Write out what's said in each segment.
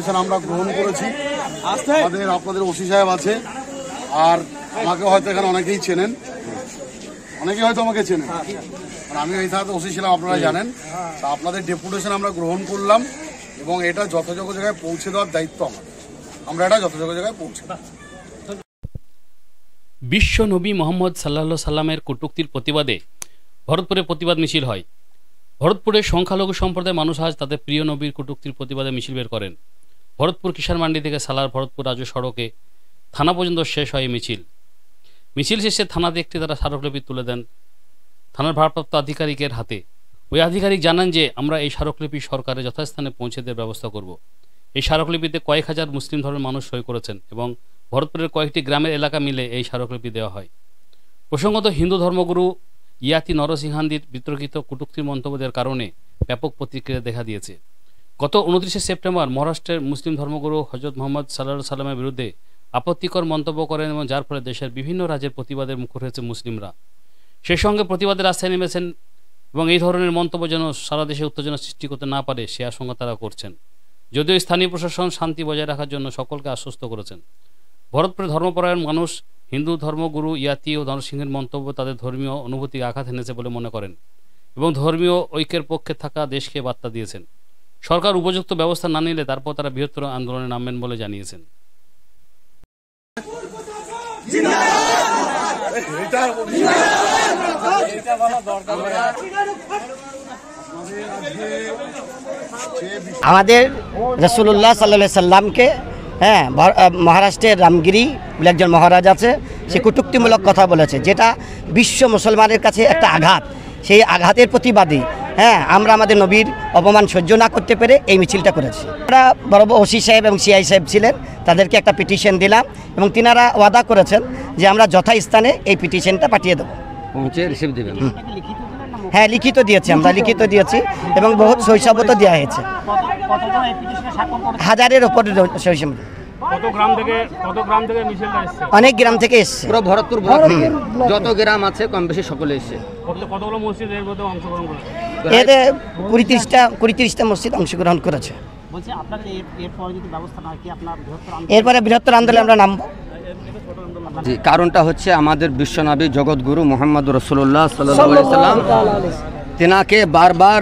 Deputation আমরা গ্রহণ করেছি। আপনাদের ওসি সাহেব আছে, আর আমাকে হয়তো এখানে অনেকেই চেনেন, অনেকেই হয়তো আমাকে চেনেন, আর আমি এই থানাতে ওসি ছিলাম, আপনারা জানেন। তা আপনাদের ডেপুটেশন আমরা গ্রহণ করলাম এবং এটা যথাযোগ্য জায়গায় পৌঁছে দেওয়ার দায়িত্ব আমরা এটা যথাযোগ্য জায়গায় পৌঁছে দেব। বিশ্ব নবী মোহাম্মদ সাল্লাল্লাহু সাল্লামের কটূক্তির প্রতিবাদে ভরতপুরে প্রতিবাদ মিছিল হয়। ভরতপুরের সংখ্যালঘু সম্প্রদায়ের মানুষ আজ তাদের প্রিয় নবীর কটূক্তির প্রতিবাদে মিছিল বের করেন। ভরতপুর কিষান মান্ডি থেকে সালার ভরতপুর রাজ্য সড়কে থানা পর্যন্ত শেষ হয় মিছিল। মিছিল শেষে থানাতে একটি তারা স্মারকলিপি তুলে দেন থানার ভারপ্রাপ্ত আধিকারিকের হাতে। ওই আধিকারিক জানান যে আমরা এই স্মারকলিপি সরকারের যথাস্থানে পৌঁছে দেওয়ার ব্যবস্থা করব। এই স্মারকলিপিতে কয়েক হাজার মুসলিম ধর্মের মানুষ সই করেছেন এবং ভরতপুরের কয়েকটি গ্রামের এলাকা মিলে এই স্মারকলিপি দেওয়া হয়। প্রসঙ্গত হিন্দু ধর্মগুরু ইয়াতি নরসিংহান্দির বিতর্কিত কটূক্তির মন্তব্যের কারণে ব্যাপক প্রতিক্রিয়া দেখা দিয়েছে। গত 29শে সেপ্টেম্বর মহারাষ্ট্রের মুসলিম ধর্মগুরু হজরত মোহাম্মদ সাল্লাল্লাহু সাল্লামের বিরুদ্ধে আপত্তিকর মন্তব্য করেন এবং যার ফলে দেশের বিভিন্ন রাজ্যের প্রতিবাদের মুখর হয়েছে মুসলিমরা। সেই সঙ্গে প্রতিবাদের রাস্তায় নেমেছেন এবং এই ধরনের মন্তব্য যেন সারা দেশে উত্তেজনা সৃষ্টি করতে না পারে সে আশঙ্কা তারা করছেন। যদিও স্থানীয় প্রশাসন শান্তি বজায় রাখার জন্য সকলকে আশ্বস্ত করেছেন। ভরতপুরে ধর্মপরায়ণ মানুষ হিন্দু ধর্মগুরু ইয়াতি ও নরসিংহের মন্তব্য তাদের ধর্মীয় অনুভূতিকে আঘাত এনেছে বলে মনে করেন এবং ধর্মীয় ঐক্যের পক্ষে থাকা দেশকে বার্তা দিয়েছেন। সরকার উপযুক্ত ব্যবস্থা না নিলে তারপর তারা বৃহত্তর আন্দোলনে নামবেন বলে জানিয়েছেন। আমাদের রাসূলুল্লাহ সাল্লাল্লাহু আলাইহি সাল্লামকে মহারাষ্ট্রের রামগিরি বলে একজন মহারাজ আছে, সে কটূক্তিমূলক কথা বলেছে, যেটা বিশ্ব মুসলমানের কাছে একটা আঘাত। সেই আঘাতের প্রতিবাদী আমরা আমাদের নবীর অপমান সহ্য না করতে পেরে এই মিছিলটা করেছি। আমরা বড় ওসি সাহেব এবং সিআই সাহেব ছিলেন, তাদেরকে একটা পিটিশন দিলাম এবং তিনারা ওয়াদা করেছেন যে আমরা যথাস্থানে এই পিটিশনটা পাঠিয়ে দেবো। পৌঁছে রিসিভ দেবেন? হ্যাঁ, লিখিত দিয়েছি, আমরা লিখিত দিয়েছি এবং বহুত শৈশবত দেওয়া হয়েছে। হাজারের ওপর শৈশব। অনেক গ্রাম থেকে এসছে, পুরো ভরতপুর যত গ্রাম আছে কম বেশি সকলে এসছে। এতে 20-30টা মসজিদ অংশগ্রহণ করেছে। এরপরে বৃহত্তর আন্দোলনে আমরা নামবো। কারণটা হচ্ছে আমাদের বিশ্বনবী জগৎগুরু মোহাম্মদ রাসূলুল্লাহ সাল্লাল্লাহু আলাইহি সাল্লাম, তেনাকে বারবার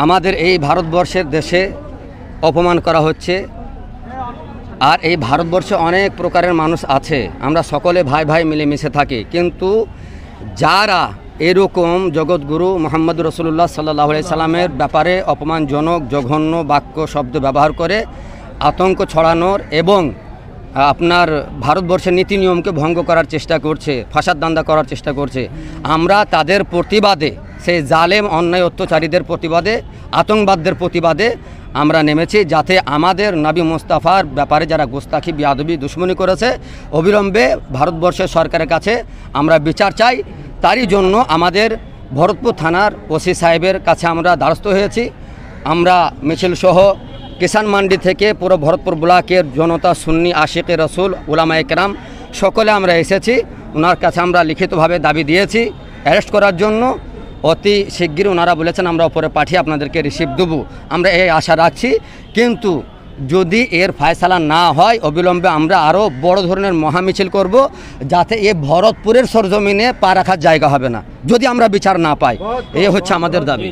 আমাদের এই ভারতবর্ষের দেশে অপমান করা হচ্ছে। আর এই ভারতবর্ষে অনেক প্রকারের মানুষ আছে, আমরা সকলে ভাই ভাই মিলেমিশে থাকি, কিন্তু যারা এরকম জগৎগুরু মোহাম্মদ রাসূলুল্লাহ সাল্লাল্লাহু আলাইহি সাল্লামের ব্যাপারে অপমানজনক জঘন্য বাক্য শব্দ ব্যবহার করে আতঙ্ক ছড়ানোর এবং আপনার ভারতবর্ষের নীতি নিয়মকে ভঙ্গ করার চেষ্টা করছে, ফাসাদ দান্দা করার চেষ্টা করছে, আমরা তাদের প্রতিবাদে, সেই জালেম অন্যায় অত্যাচারীদের প্রতিবাদে, আতঙ্কবাদদের প্রতিবাদে আমরা নেমেছি, যাতে আমাদের নবী মুস্তাফার ব্যাপারে যারা গোস্তাখি বিয়াদবি দুশ্মনী করেছে অবিলম্বে ভারতবর্ষের সরকারের কাছে আমরা বিচার চাই। তারই জন্য আমাদের ভরতপুর থানার ওসি সাহেবের কাছে আমরা দ্বারস্থ হয়েছি। আমরা মিছিল সহ কিষান মান্ডি থেকে পুরো ভরতপুর ব্লকের জনতা, সুন্নি, আশিকে রসুল, উলামায়ে কেরাম সকলে আমরা এসেছি। ওনার কাছে আমরা লিখিতভাবে দাবি দিয়েছি অ্যারেস্ট করার জন্য। অতি শিগগিরই ওনারা বলেছেন আমরা ওপরে পাঠিয়ে আপনাদেরকে রিসিভ দেবো, আমরা এই আশা রাখছি। কিন্তু যদি এর ফয়সালা না হয় অবিলম্বে আমরা আরও বড় ধরনের মহামিছিল করব, যাতে এ ভরতপুরের সরজমিনে পা রাখার জায়গা হবে না যদি আমরা বিচার না পাই। এই হচ্ছে আমাদের দাবি।